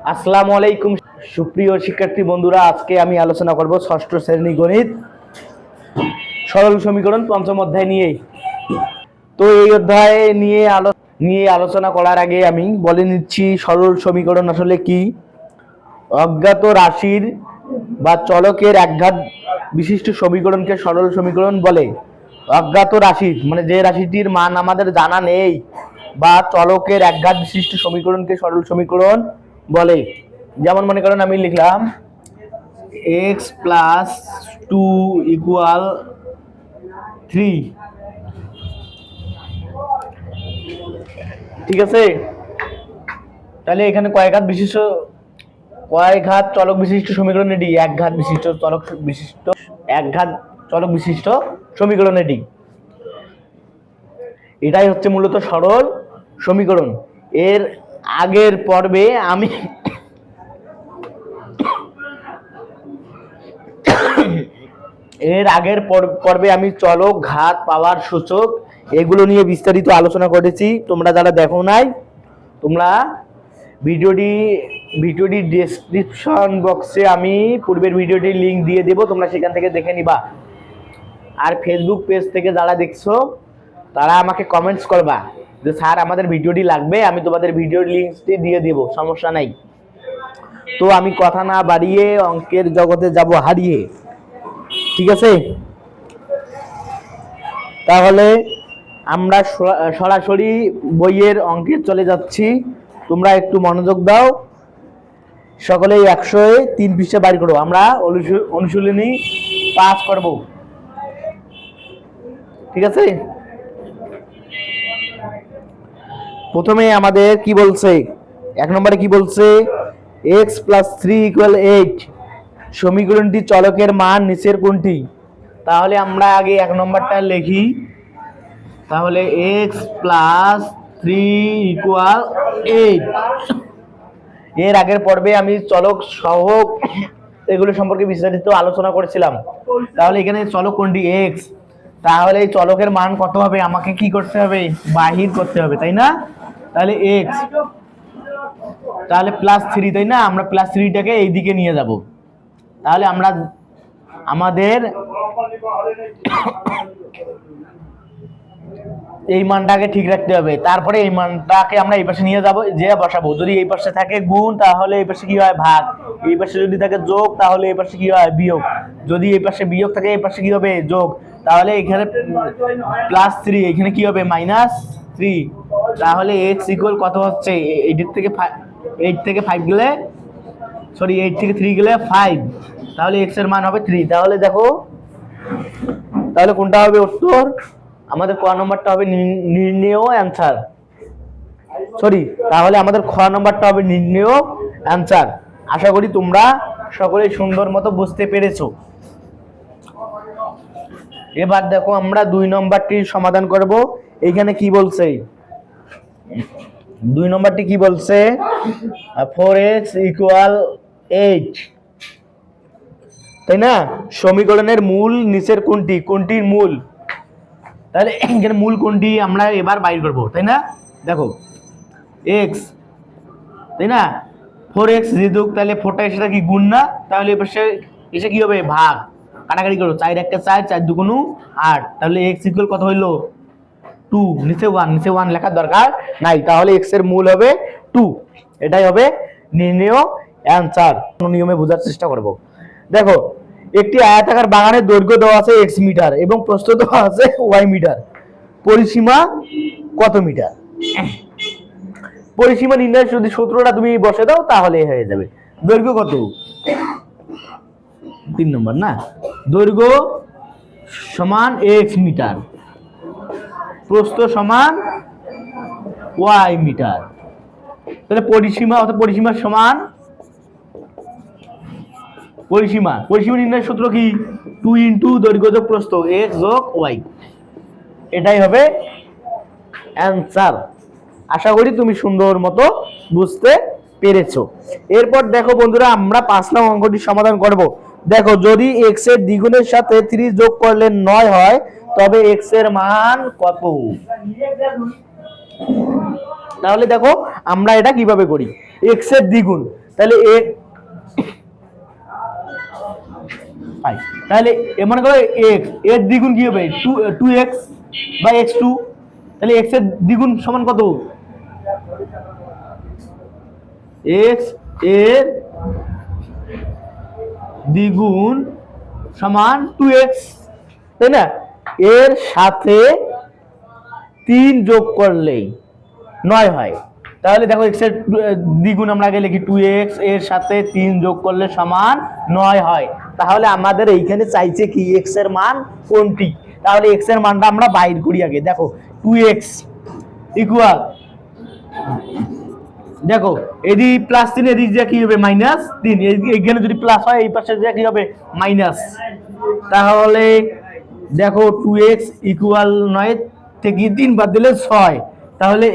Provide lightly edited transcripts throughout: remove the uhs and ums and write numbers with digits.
আসসালামু আলাইকুম সুপ্রিয় শিক্ষার্থী বন্ধুরা, আজকে আমি আলোচনা করব ষষ্ঠ শ্রেণী গণিত সরল সমীকরণ পঞ্চম অধ্যায় নিয়ে। তো এই অধ্যায় নিয়ে আলোচনা করার আগে আমি বলে নিচ্ছি সরল সমীকরণ আসলে কি। অজ্ঞাত রাশির বা চলকের একঘাত বিশিষ্ট সমীকরণকে সরল সমীকরণ বলে। অজ্ঞাত রাশির মানে যে রাশিটির মান আমাদের জানা নেই বা চলকের একঘাত বিশিষ্ট সমীকরণকে সরল সমীকরণ বলে। যেমন মনে করেন আমি লিখলাম x প্লাস 2 ইকুয়াল 3, ঠিক আছে। তাহলে এখানে কয় ঘাত চলক বিশিষ্ট সমীকরণ এটি একঘাত চলক বিশিষ্ট সমীকরণ এটি। এটাই হচ্ছে মূলত সরল সমীকরণ। এর আগের পর্বে আমি চলক, ঘাত, পাওয়ার, সূচক এগুলো নিয়ে বিস্তারিত আলোচনা করেছি। তোমরা যারা দেখো নাই, তোমরা ভিডিওটি ডেসক্রিপশন বক্সে আমি পূর্বের ভিডিওটির লিংক দিয়ে দেব, তোমরা সেখান থেকে দেখে নিবা। আর ফেসবুক পেজ থেকে যারা দেখছো তারা আমাকে কমেন্টস করবা যে স্যার আমাদের ভিডিওটি লাগবে, আমি তোমাদের ভিডিওর লিংকটি দিয়ে দেব, সমস্যা নাই। তো আমি কথা না বাড়িয়ে অঙ্কের জগতে যাব হারিয়ে, ঠিক আছে। তাহলে আমরা সরাসরি বইয়ের অঙ্কে চলে যাচ্ছি। তোমরা একটু মনোযোগ দাও, সকলেই 103 পৃষ্ঠা বাইর করো। আমরা অনুশীলনী 5 করব, ঠিক আছে। প্রথমে আমাদের কি বলছে, 1 নম্বরে কি বলছে, x প্লাস 3 ইকুয়াল 8 সমীকরণটি চলকের মান নিচের কোনটি। তাহলে আমরা আগে 1 নম্বরটা লিখি। তাহলে x প্লাস 3 ইকুয়াল 8। এর আগের পর্বে আমি চলক সহগ এগুলো সম্পর্কে বিস্তারিত আলোচনা করেছিলাম। তাহলে এখানে চলক কোনটি x, তাহলে এই চলকের মান কত হবে আমাকে কি করতে হবে, বাহির করতে হবে, তাই না। তাহলে x, তাহলে প্লাস 3, তাই না। আমরা প্লাস 3টাকে এই দিকে নিয়ে যাব। তাহলে আমাদের এই মানটাকে ঠিক রাখতে হবে। তারপরে এই মানটাকে আমরা এই পাশে নিয়ে যাব, যে বসাবো। যদি এই পাশে থাকে গুণ, তাহলে এই পাশে কি হয় ভাগ। এই পাশে যদি থাকে যোগ, তাহলে এই পাশে কি হয় বিয়োগ। যদি এই পাশে বিয়োগ থাকে, এই পাশে কি হবে যোগ। তাহলে এখানে প্লাস 3, এখানে কি হবে মাইনাস 3। তাহলে x ইকুয়াল কত হচ্ছে, 8 থেকে 5 গেলে, সরি 8 থেকে 3 গেলে 5। তাহলে x এর মান হবে 3। তাহলে দেখো, তাহলে কোনটা হবে উত্তর, আমাদের ক নম্বরটা হবে নির্ণেয় অ্যানসার। সরি, তাহলে আমাদের খ নম্বরটা হবে নির্ণেয় অ্যানসার। আশা করি তোমরা সকলেই সুন্দর মতো বুঝতে পেরেছো। এবার দেখো আমরা 2 নম্বরটির সমাধান করব। এখানে কি বলছে, 2 নম্বরটি কি বলছে, 4x ইকুয়াল 8, তাই না। সমীকরণের মূল নিচের কোনটির মূল। তাহলে এখানে মূল কোনটি আমরা এবার বাইর করব, তাই না। দেখো x, তাই না, 4x যেহেতু, তাহলে 4টা এসে কি গুণ না, তাহলে এসে কি হবে ভাগ। কাটাকাটি করো, 4 1 4, 4 2 8। তাহলে x ইকুয়াল কত হইলো 2, নিচে 1 লেখার দরকার নাই। তাহলে x এর মূল হবে 2। এটাই হবে নির্ণেয় অ্যানসার। নিয়মে বোঝার চেষ্টা করব। দেখো, একটি আয়তাকার বাগানের দৈর্ঘ্য দেওয়া আছে x মিটার এবং প্রস্থ দেওয়া আছে y মিটার। পরিসীমা কত মিটার। পরিসীমা নির্ণয় যদি সূত্রটা তুমি বসে দাও তাহলে হয়ে যাবে। দৈর্ঘ্য কত, 3 নম্বর না, দৈর্ঘ্য সমান x মিটার, প্রস্থ সমান y মিটার। তাহলে পরিসীমা সমান পরিসীমা নির্ণয়ের সূত্র কি, 2 ইন্টু দৈর্ঘ্য যোগ প্রস্থ, x যোগ y। এটাই হবে অ্যানসার। আশা করি তুমি সুন্দর মতো বুঝতে পেরেছো। এরপর দেখো বন্ধুরা, আমরা 5 নং অঙ্কটি সমাধান করব। দেখো, যদি x এর দ্বিগুণের সাথে 3 যোগ করলে 9 হয়, তবে x এর মান কত। তাহলে দেখো আমরা এটা কিভাবে করি, x এর দ্বিগুণ, তাহলে এ তাহলে মনে করো এক্স এর দ্বিগুণ কি হবে 2x বা x2, তাহলে x এর দ্বিগুণ সমান কত? x এর দ্বিগুণ সমান 2x, তাই না? এর সাথে 3 যোগ করলেই 9 হয়। তাহলে দেখো x এর দ্বিগুণ আমরা আগে লিখি 2x, এর সাথে 3 যোগ করলে সমান 9 হয়। তাহলে আমাদের এইখানে চাইছে কি x এর মান কোনটি? তাহলে x এর মানটা আমরা বাইর করি আগে। দেখো 2x ইকুয়াল, দেখো এদিকে +3, এদিকে যা কি হবে -3, এইখানে যদি প্লাস হয় এই পাশে যা কি হবে মাইনাস। তাহলে দেখো 2x ইকুয়াল 9 থেকে 3 বাদ দিলে 6, তাহলে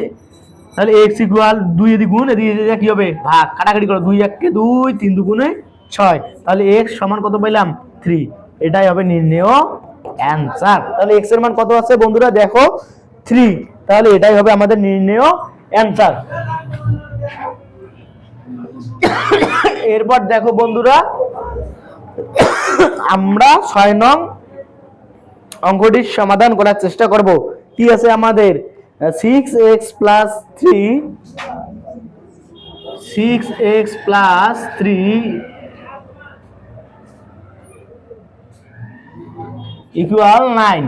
x ইকুয়াল 2 এদিকে গুণ, এদিকে কি হবে ভাগ, কাটাকাটি করো, 2 1 কে 2, 3 2 গুণে 6, তাহলে x সমান কত পাইলাম 3। এটাই হবে নির্ণেয় অ্যানসার। তাহলে x এর মান কত আছে বন্ধুরা? দেখো 3, তাহলে এটাই হবে আমাদের নির্ণেয় অ্যানসার। এরপর দেখো বন্ধুরা আমরা 6 নং অঙ্কটির সমাধান করার চেষ্টা করব। কি আছে আমাদের? 6x plus 3 equal 9।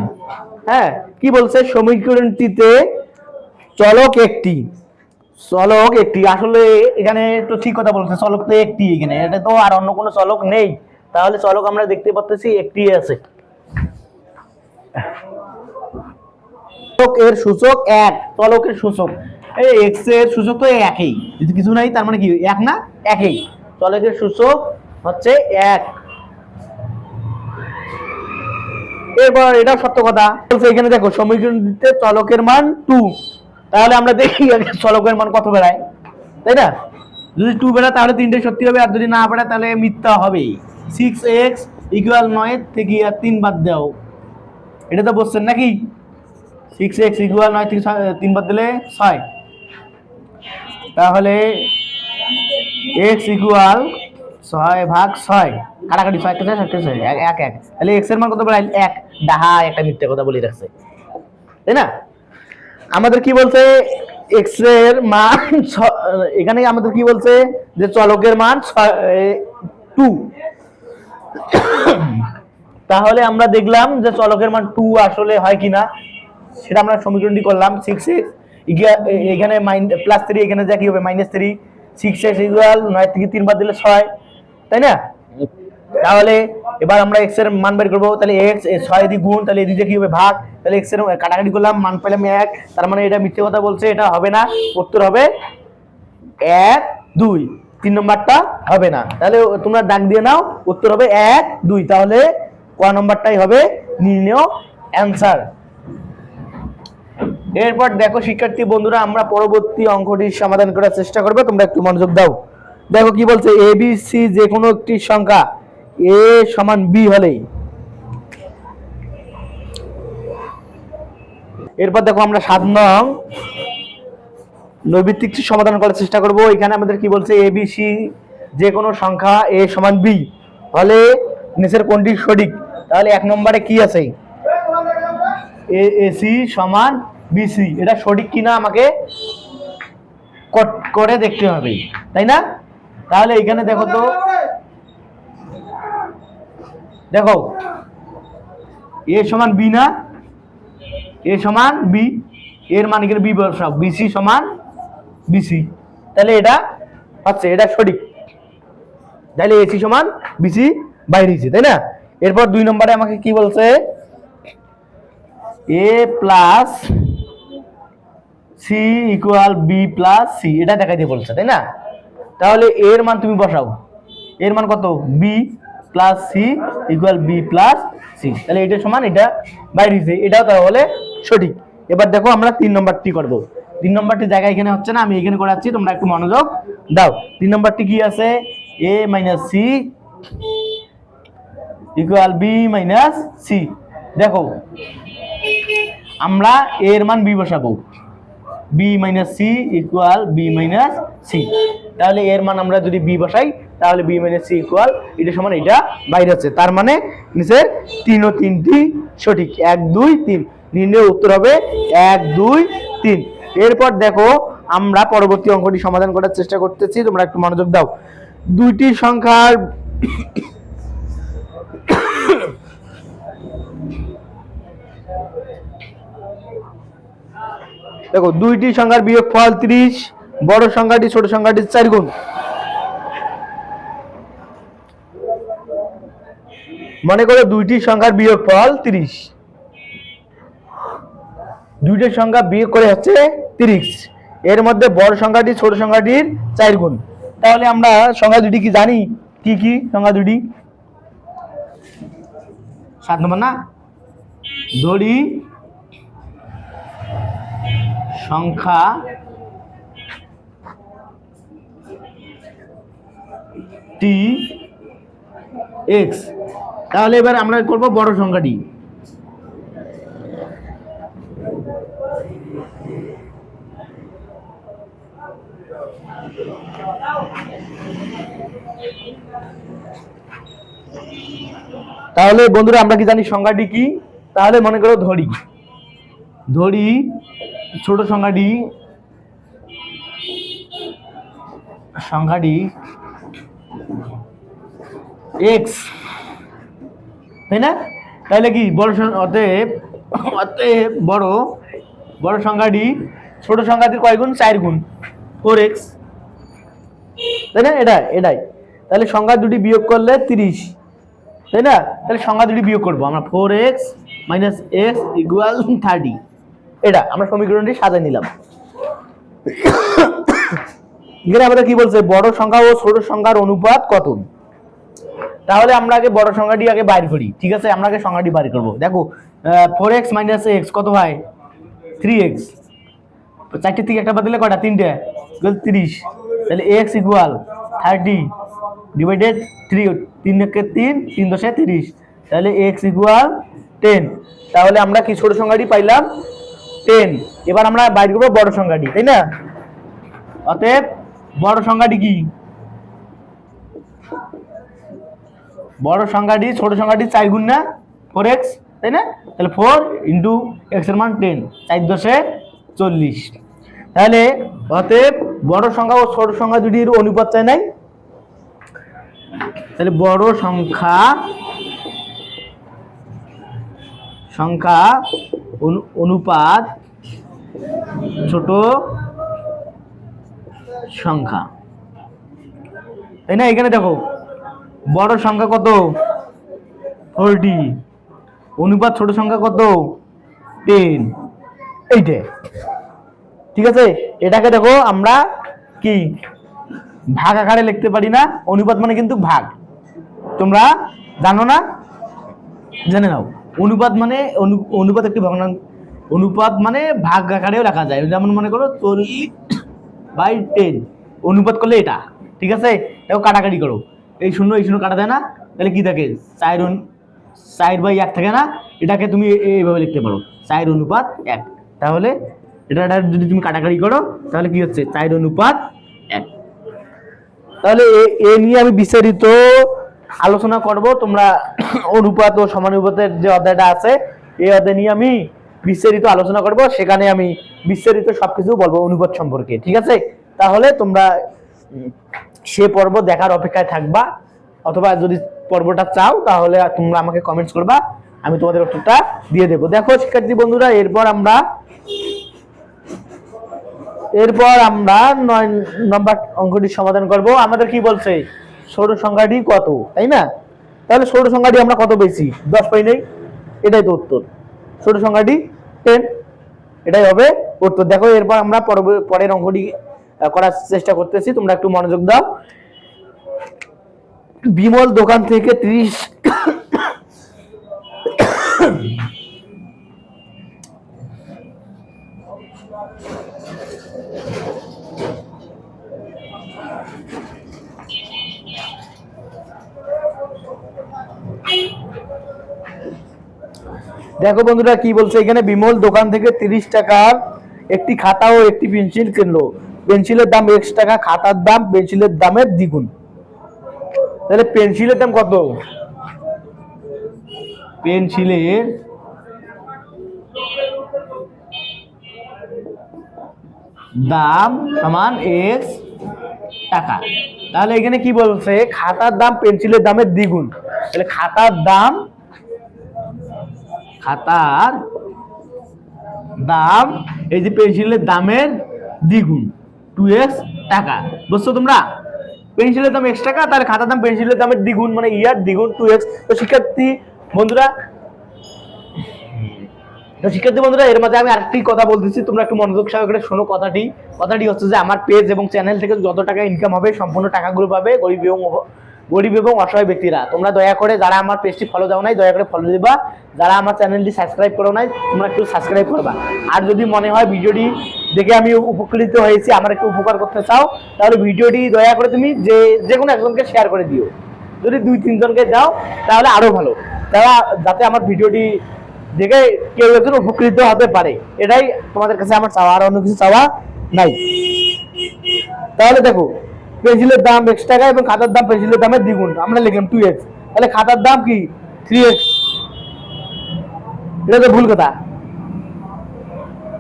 হ্যাঁ, কি বলছে? সমীকরণটিতে চলক একটি, আসলে এখানে তো ঠিক কথা বলছে, চলক তো একটি, এখানে এটা তো আর অন্য কোনো চলক নেই। তাহলে চলক আমরা দেখতে পাচ্ছি একটি আছে। এর সূচক 1, চলকের সূচক এই x এর সূচক তো একই, কিছু নাই, তার মানে কি 1 না, একই। চলকের সূচক হচ্ছে 1। এরপর এটা সত্য কথা বলছে, এখানে দেখো সমীকরণটিতে চলকের মান 2, তাহলে আমরা দেখি চলকের মান কত বেড়ায়, তাই না? যদি 2 বেড়ায় তাহলে 3টে সত্যি হবে, আর যদি না বেড়ায় তাহলে মিথ্যা হবে। 6x ইকুয়াল 9 থেকে আর 3 বাদ দাও, এটা তো বলছেন নাকি? 6x ইকুয়াল 9 থেকে 3 বাদ দিলে 6, তাহলে x ইকুয়াল 6/6, কাটাকাটি 6 টা 6 1 1, তাহলে x এর মান কত বেড়ায় 1। ডাহা একটা মিথ্যা কথা বলে রাখছে, তাই না? আমাদের কি বলছে? x এর মান এখানে আমাদের কি বলছে? যে চলকের মান 2। তাহলে আমরা দেখলাম যে চলকের মান 2 আসলে হয় কিনা, সেটা আমরা সমীকরণটি করলাম। 6x এখানে +3, এখানে যা কি হবে -3, 6x ইকুয়াল 9 থেকে 3 বাদ দিলে 6, তাই না? তাহলে এবার আমরা x এর মান বের করব। তাহলে x 6 দিয়ে গুণ, তাহলে এদিকে কি হবে ভাগ, তাহলে x এর কাটাকাটি করলাম, মান পেলাম 1, তার মানে এটা মিথ্যে কথা বলছে, এটা হবে না। উত্তর হবে 1 2, 3 নম্বরটা হবে না। তাহলে তোমরা দাগ দিয়ে নাও, উত্তর হবে 1 2, তাহলে ক নম্বরটাই হবে নির্ণেয় অ্যানসার। এরপর দেখো শিক্ষার্থী বন্ধুরা, আমরা পরবর্তী অঙ্কটির সমাধান করার চেষ্টা করব, তোমরা একটু মনোযোগ দাও। দেখো কি বলছে? a b c যে কোনো একটি সংখ্যা a সমান b হলে, এরপর দেখো আমরা 7 নং নৈমিত্তিকটি সমাধান করার চেষ্টা করব। এখানে আমাদের কি বলছে? a b c যে কোনো সংখ্যা a সমান b হলে নিচের কোনটি সঠিক? তাহলে 1 নম্বরে কি আছে? ac সমান bc, এটা সঠিক কিনা আমাকে করে দেখতে হবে, তাই না? তাহলে এখানে দেখো তো, দেখো a সমান b না, a সমান b, এর মান এখানে b বসাও, bc সমান bc, তাহলে এটা হচ্ছে, এটা সঠিক। তাহলে ac সমান bc বাইরে হয়েছে, তাই না? এরপর 2 নম্বরে আমাকে কি বলছে? a plus c equal b plus c, এটা দেখাইতে বলছে, তাই না? তাহলে এর মান তুমি বসাও, এর মান কত? b plus c equal b plus c, তাহলে এটা সমান, এটা বাইরে হয়েছে, এটাও তাহলে সঠিক। এবার দেখো আমরা 3 নম্বরটি করব। 3 নম্বরটি জায়গা এখানে হচ্ছে না, আমি এখানে করাচ্ছি, তোমরা একটু মনোযোগ দাও। 3 নম্বরটি কি আছে? a - c equal b - c। দেখো আমরা এর মান b বসাবো, b - c equal b - c, তাহলে এর মান আমরা যদি বি বসাই তাহলে বি মাইনাস সি ইকুয়াল এটা সমান এটা বাইরে হচ্ছে, তার মানে নিচের 3 ও 3টি সঠিক, 1 2 3। নির্ণয় উত্তর হবে 1 2 3। এরপর দেখো আমরা পরবর্তী অঙ্কটি সমাধান করার চেষ্টা করতেছি, তোমরা একটু মনোযোগ দাও। দুইটি সংখ্যার দেখো দুইটি সংখ্যার বিয়োগফল 30, বড় সংখ্যাটি ছোট সংখ্যাটির 4 গুণ। মনে করো দুইটি সংখ্যার বিয়োগফল 30, দুইটি সংখ্যা বিয়োগ করে হচ্ছে 30, এর মধ্যে বড় সংখ্যাটি ছোট সংখ্যাটির 4 গুণ। তাহলে আমরা সংখ্যা দুটি কি জানি? কি কি সংখ্যা দুটি? 7 নম্বর না, ধরি সংখ্যা টি এক্স। তাহলে এবার আমরা করব বড় সংখ্যাটি। তাহলে বন্ধুরা আমরা কি জানি সংখ্যাটি কি? তাহলে মনে করো ধরি ছোট সংখ্যাটি এক্স, তাই না? তাহলে কি বড় অতএব বড় সংখ্যাটি ছোট সংখ্যাটির কয় গুণ? 4 গুণ, 4x, তাই না? এটাই। তাহলে সংখ্যা দুটি বিয়োগ করলে 30, তাই না? তাহলে সংখ্যা দুটি বিয়োগ করবো আমরা, 4x - x = 30। এটা আমরা সমীকরণটি সাজিয়ে নিলাম। এখানে আমাদের কি বলছে? বড় সংখ্যা ও ছোট সংখ্যার অনুপাত কত? তাহলে আমরা আগে বড় সংখ্যাটি আগে বাইর করি, ঠিক আছে? আমরা আগে সংখ্যাটি বাইর করব। দেখো 4x - x কত হয়? 3x। 4টি থেকে একটা বাদ দিলে কয়টা? 3টে, 30। তাহলে x = 30 ডিভাইডেড 3, 3 × 3 3 × 30। তাহলে x = 10। তাহলে আমরা কি ছোট সংখ্যাটি পাইলাম 10। এবার আমরা বাইর করব বড় সংখ্যাটি, তাই না? অতএব বড় সংখ্যাটি কি? বড় সংখ্যাটি ছোট সংখ্যাটি 4 গুণ না, 4x, তাই না? তাহলে 4 × x এর মান 10, 4 × 10 = 40। তাহলে অতএব বড় সংখ্যা ও ছোট সংখ্যা দুটির অনুপাত চাই নাই। তাহলে বড় সংখ্যা অনুপাত ছোট সংখ্যা, তাই না? এখানে দেখো বড় সংখ্যা কত? 40, অনুপাত ছোট সংখ্যা কত? 10। এইটা ঠিক আছে। এটাকে দেখো আমরা কি ভাগ আকারে লিখতে পারি না? অনুপাত মানে কিন্তু ভাগ, তোমরা জানো না? জেনে নাও। অনুপাত মানে অনুপাত একটি ভগ্নাংশ, অনুপাত মানে ভাগ আকারেও লেখা যায়। যেমন মনে করো 40/10 অনুপাত করলে এটা, ঠিক আছে? দেখো কাটাকাটি করো, এই শূন্য কাটা যায় না? তাহলে কি থাকে? 4/1 থাকে না? এটাকে তুমি এইভাবে লিখতে পারো 4/1। তাহলে এটা যদি তুমি কাটাকাটি করো তাহলে কি হচ্ছে? 4/1। তাহলে এ নিয়ে আমি বিস্তারিত আলোচনা করব। তোমরা অনুপাত ও সমানুপাতের যে অধ্যায়টা আছে এই অধ্যায় নিয়ে আমি বিস্তারিত আলোচনা করব, সেখানে আমি বিস্তারিত সবকিছু বলবো অনুপাত সম্পর্কে, ঠিক আছে? তাহলে তোমরা সে পর্ব দেখার অপেক্ষায় থাকবা, অথবা যদি পর্বটা চাও তাহলে তোমরা আমাকে কমেন্টস করবা, আমি তোমাদের উত্তরটা দিয়ে দেবো। দেখো শিক্ষার্থী বন্ধুরা, এরপর আমরা 9 নম্বর অঙ্কটি সমাধান করব। আমাদের কি বলছে? ছোট সংখ্যাটি কত, তাই না? তাহলে ছোট সংখ্যাটি আমরা কত পেয়েছি? 10 পাই নাই? এটাই তো উত্তর। ছোট সংখ্যাটি 10, এটাই হবে উত্তর। দেখো এরপর আমরা পরের অঙ্কটি করার চেষ্টা করতেছি, তোমরা একটু মনোযোগ দাও। বিমল দোকান থেকে 30 দেখো বন্ধুরা কি বলছে এখানে? বিমল দোকান থেকে 30 টাকার একটি খাতা ও একটি পেন্সিল কিনলো। পেন্সিলের দাম x টাকা, খাতার দাম পেন্সিলের দামের দ্বিগুণ। তাহলে পেন্সিলের দাম কত? পেন্সিলের দাম সমান x টাকা। তাহলে এখানে কি বলছে? খাতার দাম পেন্সিলের দামের দ্বিগুণ। তাহলে খাতার দাম এই যে পেন্সিলের দামের দ্বিগুণ 2x টাকা। বুঝছো তোমরা? পেন্সিলের দাম x টাকা, তাহলে খাতার দাম পেন্সিলের দামের দ্বিগুণ মানে ইয়ার দ্বিগুণ 2x। তো শিক্ষার্থী বন্ধুরা এর মাঝে আমি আরেকটি কথা বলতেছি, তোমরা একটু মনোযোগ সহকারে শোনো। কথাটি হচ্ছে যে আমার পেজ এবং চ্যানেল থেকে যত টাকা ইনকাম হবে সম্পূর্ণ টাকাগুলো পাবে গরিব এবং অসহায় ব্যক্তিরা। তোমরা দয়া করে যারা আমার পেজটি ফলো দাও নাই দয়া করে ফলো দিবা, যারা আমার চ্যানেলটি সাবস্ক্রাইব করো নাই তোমরা একটু সাবস্ক্রাইব করবা। আর যদি মনে হয় ভিডিওটি দেখে আমি উপকৃত হয়েছি, আমার একটু উপকার করতে চাও, তাহলে ভিডিওটি দয়া করে তুমি যে কোনো একজনকে শেয়ার করে দিও। যদি 2-3 জনকে দাও তাহলে আরো ভালো, যাতে আমার ভিডিওটি দেখে কেউ একজন উপকৃত হতে পারে। এটাই তোমাদের কাছে আমার চাওয়া, আর অন্য কিছু চাওয়া নাই। তাহলে দেখো পেন্সিলের দাম x টাকা এবং খাতার দাম পেন্সিলের দামের দ্বিগুণ, আমরা লিখলাম 2x। তাহলে খাতার দাম কি 3x? এটা তো ভুল কথা।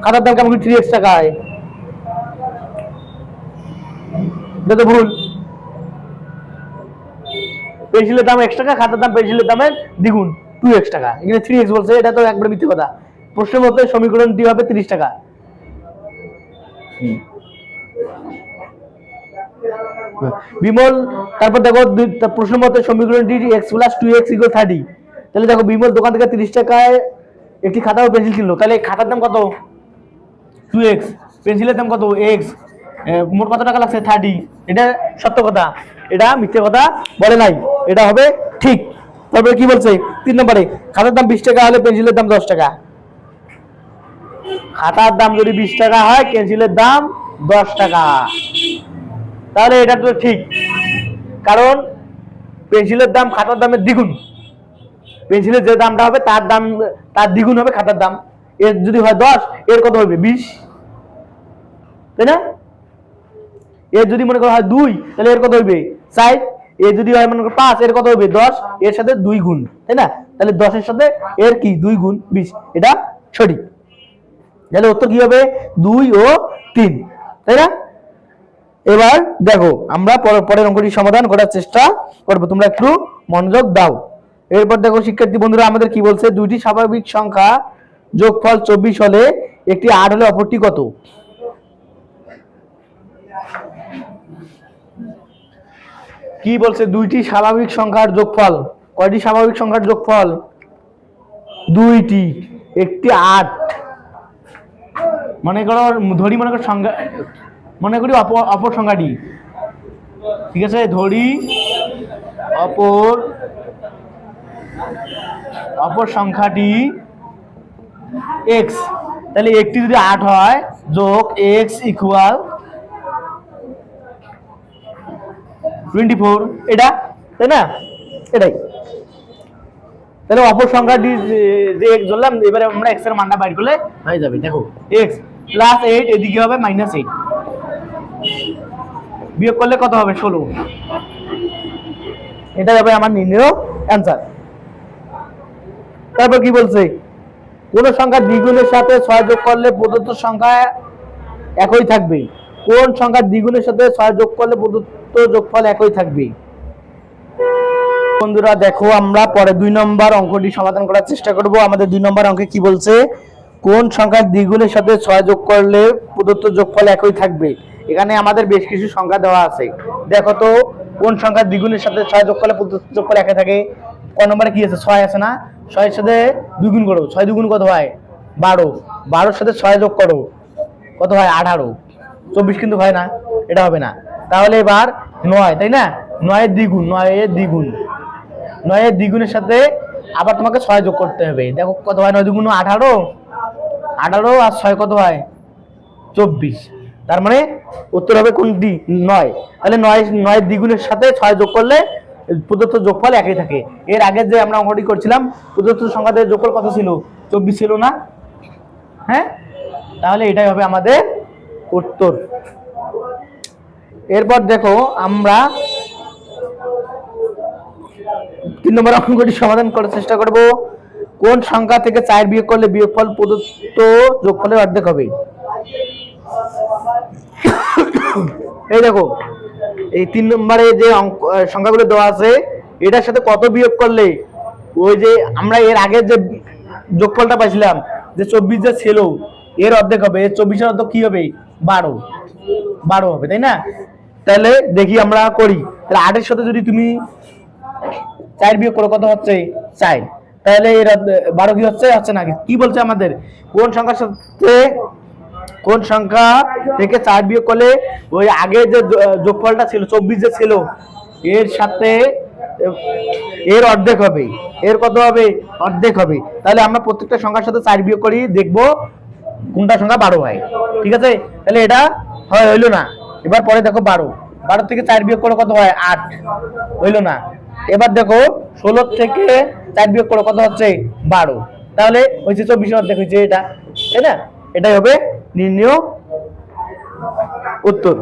খাতার দাম কেমন 3x টাকা হয়? এটা তো ভুল। পেন্সিলের দাম x টাকা, খাতার দাম পেন্সিলের দামের দ্বিগুণ 2x টাকা। এখানে 3x বলছে, এটা তো একবারে মিথ্যে কথা। প্রশ্নের মধ্যে সমীকরণটি হবে 30 টাকা। বিমল, তারপর দেখো প্রশ্নের মধ্যে সমীকরণটি x + 2x = 30। তাহলে দেখো বিমল দোকান থেকে 30 টাকায় একটি খাতা ও পেন্সিল কিনলো। তাহলে খাতার দাম কত? 2x। পেন্সিলের দাম কত? x। মোট কত টাকা লাগছে? 30। এটা সত্য কথা, এটা মিথ্যে কথা বলে নাই, এটা হবে ঠিক। তারপরে কি বলছে 3 নম্বরে? খাতার দাম 20 টাকা হলে পেন্সিলের দাম 10 টাকা। খাতার দাম যদি 20 টাকা হয় পেন্সিলের দাম 10 টাকা। তাহলে এটা তো ঠিক, কারণ পেন্সিলের দাম খাতার দামের দ্বিগুণ। পেন্সিলের যে দামটা হবে তার দ্বিগুণ হবে খাতার দাম। এর যদি হয় 10, এর কত হবে? 20, তাই না? এর যদি মনে করা হয় 2, তাহলে এর কত হবে? 4। এর যদি হয় মনে করো 5, এর কত হবে? 10। এর সাথে 2 গুণ, তাই না? তাহলে 10 এর সাথে এর কি 2 গুণ 20, এটা সঠিক। তাহলে উত্তর কি হবে? 2 ও 3, তাই না? এবার দেখো আমরা পরের অঙ্কটি সমাধান করার চেষ্টা করব, তোমরা একটু মনোযোগ দাও। এরপর দেখো শিক্ষার্থী বন্ধুরা আমাদের কি বলছে? দুইটি স্বাভাবিক সংখ্যা যোগফল 24 হলে একটি 8 হলে অপরটি কত? কি বলছে? দুইটি স্বাভাবিক সংখ্যার যোগফল। কয়টি স্বাভাবিক সংখ্যার যোগফল? দুইটি। একটি 8, মনে করো সংখ্যা, মনে করি অপর সংখ্যাটি, ঠিক আছে? ধরি অপর সংখ্যাটি x। তাহলে একটি যদি 8 হয় যোগ x = 24, এটা, তাই না? এটাই। তাহলে অপর সংখ্যাটি যে x ধরলাম, এবারে আমরা x এর মানটা বাইর করলে হয়ে যাবে। দেখো x + 8, এদিকে হবে -8, বিয়োগ করলে কত হবে? 16। এটা হবে আমার নির্ণয় অ্যান্সার। তারপর কি বলছে? কোন সংখ্যা দ্বিগুণের সাথে 6 যোগ করলে প্রদত্ত সংখ্যা একই থাকবে? কোন সংখ্যা দ্বিগুণের সাথে 6 যোগ করলে প্রদত্ত যোগফল একই থাকবে? বন্ধুরা দেখো আমরা পরে 2 নম্বর অঙ্কটি সমাধান করার চেষ্টা করব। আমাদের 2 নম্বর অঙ্কে কি বলছে? কোন সংখ্যা দ্বিগুণের সাথে 6 যোগ করলে প্রদত্ত যোগফল একই থাকবে? এখানে আমাদের বেশ কিছু সংখ্যা দেওয়া আছে। দেখো তো কোন সংখ্যা দ্বিগুণের সাথে 6 যোগ করলে প্রদত্ত যোগফল একই থাকে? ক নম্বরে কি আছে? 6 আছে না? 6 এর সাথে 2 গুণ করো। 6 2 কত হয়? 12। 12 এর সাথে 6 যোগ করো, কত হয়? 18। 24 কিন্তু হয় না, এটা হবে না। তাহলে এবার 9, তাই না? 9 এর দ্বিগুণ, 9 এর দ্বিগুণের সাথে আবার তোমাকে 6 যোগ করতে হবে। দেখো কত হয়? 9 2 18, 18 আর 6 কত হয়? 24। তার মানে উত্তর হবে কোনটি? 9। তাহলে 9 এর দ্বিগুণের সাথে 6 যোগ করলে প্রদত্ত যোগফল একই থাকে। এর আগে যে আমরা অঙ্কটি করছিলাম প্রদত্ত সংখ্যাদের যোগফল কত ছিল? 24 ছিল না? হ্যাঁ, তাহলে এটাই হবে আমাদের উত্তর। এরপর দেখো আমরা 3 নম্বর অঙ্কটি সমাধান করার চেষ্টা করব। কোন সংখ্যা থেকে 4 বিয়োগ করলে বিয়োগফল প্রদত্ত যোগফলের অর্ধেক হবে? এই দেখো, এই 3 নম্বরে যে সংখ্যাগুলো দেওয়া আছে, এটার সাথে কত বিয়োগ করলে ওই যে আমরা এর আগে যে যোগফলটা পাইছিলাম যে 24 যে ছিল এর অর্ধেক হবে। 24 এর অর্ধেক কি হবে? 12 হবে, তাই না? তাহলে দেখি আমরা করি। তাহলে 8 এর সাথে যদি তুমি 4 বিয়োগ করো কত হচ্ছে? 4। তাহলে এর 12 কি হচ্ছে? হচ্ছে না। কি বলছে আমাদের? কোন সংখ্যার সাথে কোন সংখ্যা থেকে 4 বিয়োগ করলে ওই আগে যে যোগফলটা ছিল 24 যে ছিল এর সাথে এর অর্ধেক হবে। এর কত হবে? অর্ধেক হবে। তাহলে আমরা প্রত্যেকটা সংখ্যার সাথে 4 বিয়োগ করি, দেখবো কোনটা সংখ্যা 12 হয়। ঠিক আছে? তাহলে এটা হইলো না। এবার পরে দেখো 12 থেকে 4 বিয়োগ করলে কত হয়? 8। হইলো না। এবার দেখো 16 থেকে 4 বিয়োগ করলে কত হচ্ছে? 12। তাহলে হচ্ছে 24 এর অর্ধেক হচ্ছে এটা, তাই না? এটাই হবে নির্ণয় উত্তর।